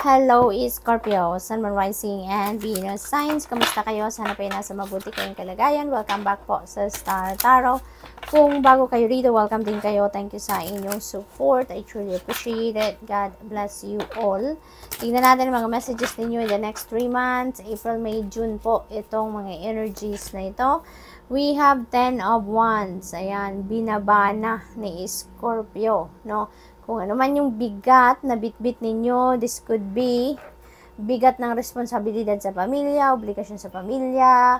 Hello, Scorpio, Sun, Moon, Rising, and Venus signs. Kamusta kayo? Sana po nasa mabuti kayong kalagayan. Welcome back po sa Star Tarot. Kung bago kayo rito, welcome din kayo. Thank you sa inyong support. I truly appreciate it. God bless you all. Tingnan natin ang mga messages ninyo in the next 3 months. April, May, June po itong mga energies na ito. We have 10 of Wands. Ayan, binaba na ni Scorpio, no? Kung ano man yung bigat na bitbit ninyo, this could be bigat ng responsibilidad sa pamilya, obligasyon sa pamilya,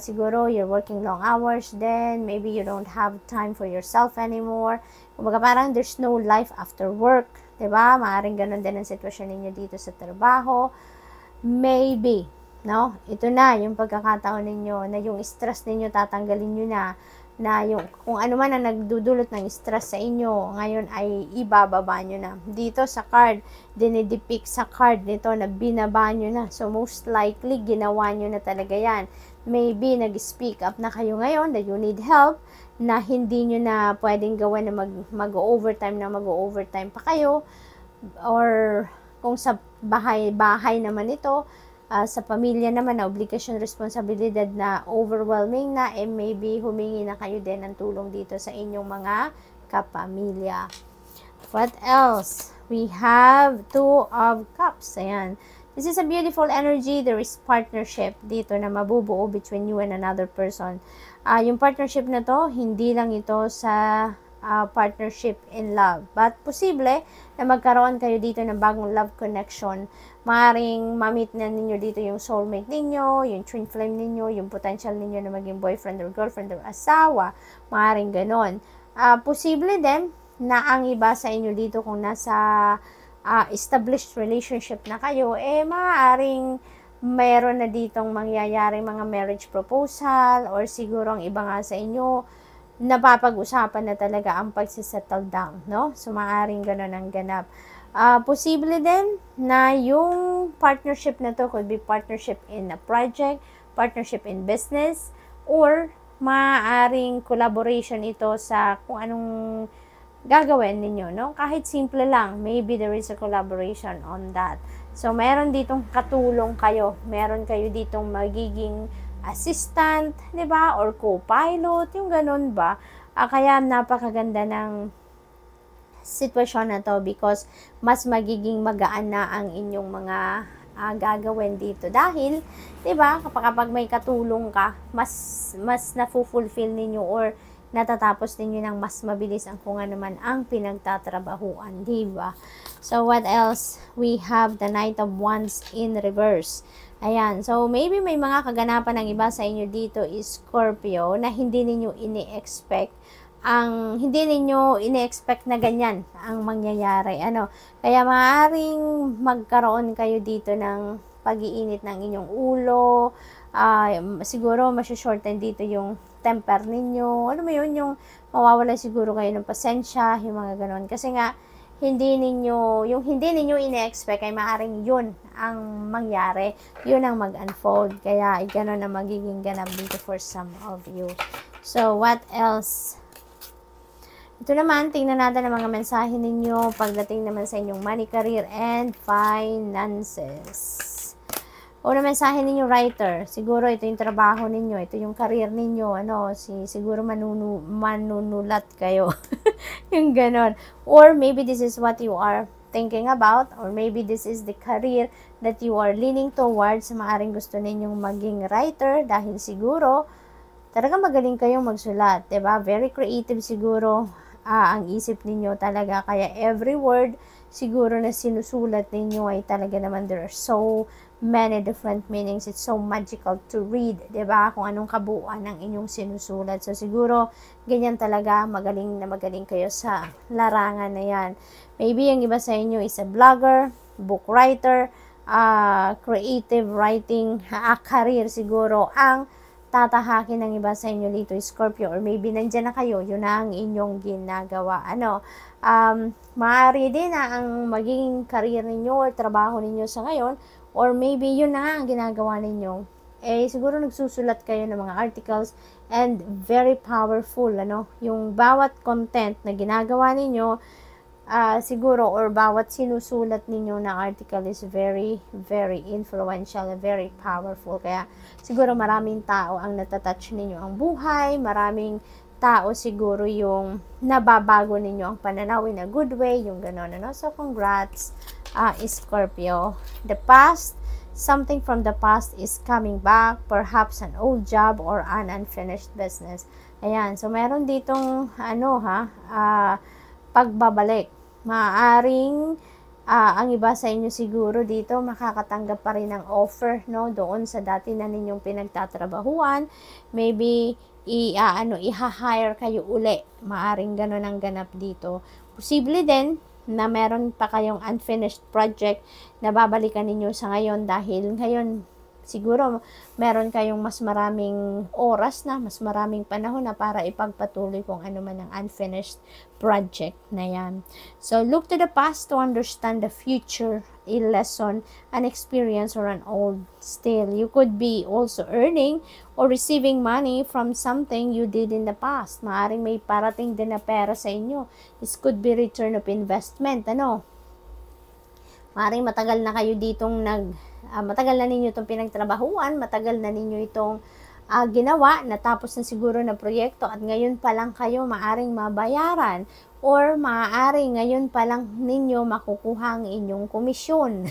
siguro you're working long hours then, maybe you don't have time for yourself anymore. Kumbaga parang there's no life after work, diba? Maaaring ganun din ang sitwasyon ninyo dito sa trabaho. Maybe, no? Ito na yung pagkakataon ninyo na yung stress ninyo tatanggalin nyo na yung kung ano man ang nagdudulot ng stress sa inyo, ngayon ay ibababa nyo na. Dito sa card, dinidepict sa card nito na binaba nyo na. So, most likely, ginawa nyo na talaga yan. Maybe, nag-speak up na kayo ngayon that you need help, na hindi nyo na pwedeng gawin na mag-overtime pa kayo. Or, kung sa bahay naman ito, sa pamilya naman na obligasyon, responsibilidad na overwhelming na, maybe humingi na kayo din ng tulong dito sa inyong mga kapamilya. What else? We have 2 of Cups. Ayan. This is a beautiful energy. There is partnership dito na mabubuo between you and another person. Yung partnership na to, hindi lang ito sa partnership in love. But posible na magkaroon kayo dito ng bagong love connection. Maaring ma-meet na ninyo dito yung soulmate ninyo, yung twin flame ninyo, yung potential ninyo na maging boyfriend or girlfriend or asawa. Maaring ganon. Posible din na ang iba sa inyo dito kung nasa established relationship na kayo, maaaring mayroon na ditong mangyayaring mga marriage proposal or siguro ang iba nga sa inyo napapag-usapan na talaga ang pagsisettle down, no? So, maaaring gano'n ang ganap. Posible din na yung partnership na to could be partnership in a project, partnership in business, or maaaring collaboration ito sa kung anong gagawin ninyo, no? Kahit simple lang, maybe there is a collaboration on that. So, meron ditong katulong kayo. Meron kayo ditong magiging assistant, di ba? Or co-pilot, yung ganun ba? Kaya napakaganda ng sitwasyon na to because mas magiging magaan na ang inyong mga gagawin dito. Dahil, di ba, kapag may katulong ka, mas na-fulfill ninyo or natatapos ninyo ng mas mabilis ang kung ano man ang pinagtatrabahuan, di ba? So, what else? We have the Knight of Wands in reverse. Ayan, so maybe may mga kaganapan ng iba sa inyo dito is Scorpio na hindi ninyo ini-expect na ganyan ang mangyayari. Kaya maaaring magkaroon kayo dito ng pag-iinit ng inyong ulo, siguro masya-shorten dito yung temper ninyo, yung mawawala siguro kayo ng pasensya, yung mga ganon. Kasi nga, hindi ninyo ine-expect ay maaaring yun ang mangyari, yun ang mag-unfold. Kaya, gano'n na magiging ganap dito for some of you. So, what else? Ito naman, tingnan natin ang mga mensahe ninyo pagdating naman sa inyong money, career, and finances. Una mensahe ninyo, writer. Siguro ito yung trabaho ninyo, ito yung career ninyo, siguro manunulat kayo. Yung ganon. Or maybe this is what you are thinking about, or maybe this is the career that you are leaning towards. Maaring gusto ninyong maging writer dahil siguro talaga magaling kayong magsulat, diba? Very creative siguro ang isip ninyo talaga. Kaya every word siguro na sinusulat ninyo ay talaga naman there are so many different meanings. It's so magical to read, diba? Kung anong kabuuan ng inyong sinusulat. So, siguro, ganyan talaga, magaling na magaling kayo sa larangan na yan. Maybe yung iba sa inyo is a blogger, book writer, creative writing, career siguro ang tatahakin ng iba sa inyo dito, Scorpio. Or maybe nandyan na kayo, yun na ang inyong ginagawa. Maaari din na ang magiging career ninyo or trabaho ninyo sa ngayon, or maybe yun na nga ang ginagawa ninyo. Siguro nagsusulat kayo ng mga articles and very powerful, yung bawat content na ginagawa ninyo siguro, or bawat sinusulat ninyo na article is very, very influential, very powerful. Kaya siguro maraming tao ang natatouch ninyo ang buhay, maraming tao siguro yung nababago ninyo ang pananaw in a good way, yung gano'n, ano? So, congrats, Scorpio. The past, something from the past is coming back, perhaps an old job or an unfinished business. Ayan, so meron ditong, pagbabalik. Maaring, ang iba sa inyo siguro dito, makakatanggap pa rin ng offer, no, doon sa dati na ninyong pinagtatrabahuan. Maybe, i-hire kayo uli. Maaring ganun ang ganap dito. Posible din na meron pa kayong unfinished project na babalikan ninyo sa ngayon dahil ngayon siguro meron kayong mas maraming oras na, mas maraming panahon na para ipagpatuloy kung ano man ang unfinished project na yan. So, look to the past to understand the future, a lesson, an experience, or an old skill. You could be also earning or receiving money from something you did in the past. Maaring may parating din na pera sa inyo. This could be return of investment, ano? Maaring matagal na kayo ditong matagal na ninyo itong pinagtrabahuan, matagal na ninyo itong ginawa, natapos na siguro na proyekto at ngayon pa lang kayo maaring mabayaran or maaring ngayon pa lang ninyo makukuha ang inyong komisyon.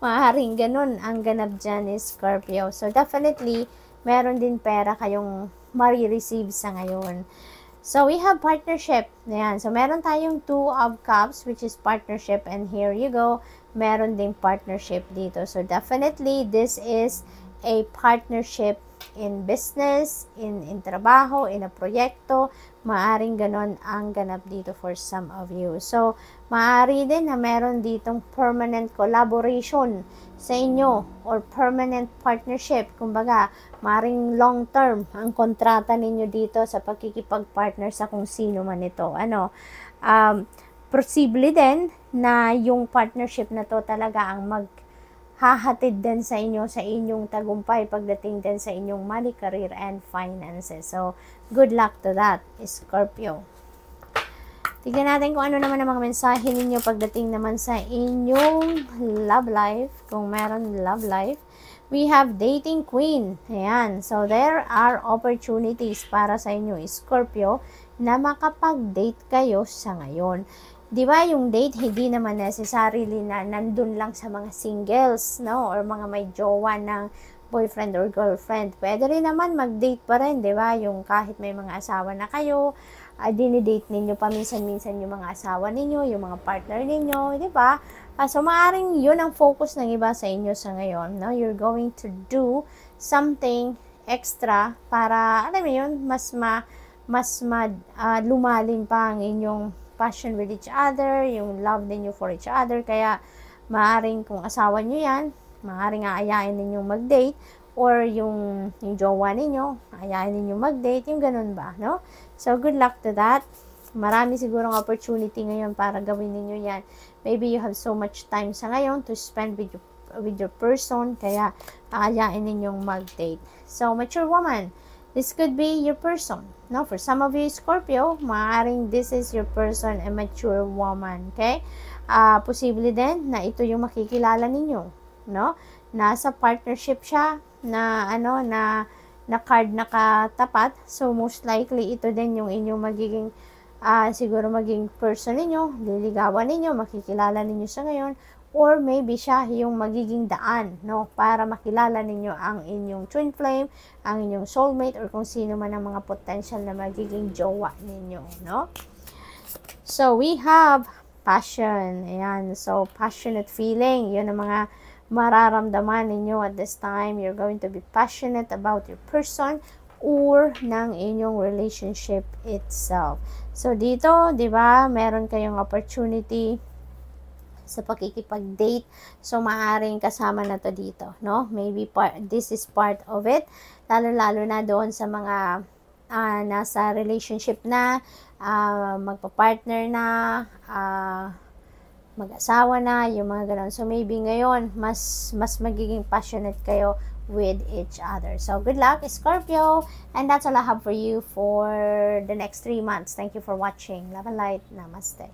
Maaring ganun ang ganap dyan is Scorpio. So definitely, meron din pera kayong marireceive sa ngayon. So, we have partnership. Ayan. So, meron tayong 2 of cups, which is partnership. And here you go. Meron ding partnership dito. So, definitely, this is a partnership in business, in trabaho, in a proyekto. Maaring ganon ang ganap dito for some of you. So, maari din na meron ditong permanent collaboration sa inyo or permanent partnership. Kumbaga, maaring long term ang kontrata ninyo dito sa pagkikipag-partner sa kung sino man ito. Posible din na yung partnership na to talaga ang maghahatid din sa inyo sa inyong tagumpay pagdating din sa inyong money, career, and finances. So, good luck to that, Scorpio. Tignan natin kung ano naman ang mga mensahe ninyo pagdating naman sa inyong love life. Kung meron love life, we have dating queen. Ayan. So, there are opportunities para sa inyo, Scorpio, na makapag-date kayo sa ngayon. Di ba yung date, hindi naman necessarily na nandun lang sa mga singles, no? Or mga may jowa ng boyfriend or girlfriend. Pwede rin naman mag-date pa rin, di ba? Yung kahit may mga asawa na kayo, dinidate ninyo paminsan-minsan yung mga asawa ninyo, yung mga partner ninyo, di ba? So, maaaring yun ang focus ng iba sa inyo sa ngayon, no? You're going to do something extra para, alam mo yun, mas lumalim pa ang inyong passion with each other, yung love ninyo for each other. Kaya, maaaring kung asawa nyo yan, maaaring aayain ninyong mag-date, or yung jowa ninyo, ayain ninyo mag-date, yung ganun ba, no? So, good luck to that. Marami sigurong opportunity ngayon para gawin ninyo yan. Maybe you have so much time sa ngayon to spend with your person, kaya ayain ninyong mag-date. So, mature woman, this could be your person, no? For some of you, Scorpio, maaaring this is your person, a mature woman, okay? Posible din na ito yung makikilala ninyo, no? Nasa partnership siya, na card na katapat. So, most likely, ito din yung inyong magiging, siguro maging person ninyo, liligawan ninyo, makikilala ninyo sa ngayon, or maybe siya yung magiging daan, no, para makilala ninyo ang inyong twin flame, ang inyong soulmate, or kung sino man ang mga potential na magiging jowa ninyo, no? So, we have passion. Ayan. So, passionate feeling. Yun ang mga mararamdaman ninyo at this time. You're going to be passionate about your person or ng inyong relationship itself. So, dito, di ba, meron kayong opportunity sa pakikipag-date. So, maaaring kasama na to dito, no? Maybe this is part of it. Lalo-lalo na doon sa mga nasa relationship na, magpa-partner na, mag-asawa na, yung mga ganun. So, maybe ngayon, mas magiging passionate kayo with each other. So, good luck, Scorpio. And that's all I have for you for the next 3 months. Thank you for watching. Love and light. Namaste.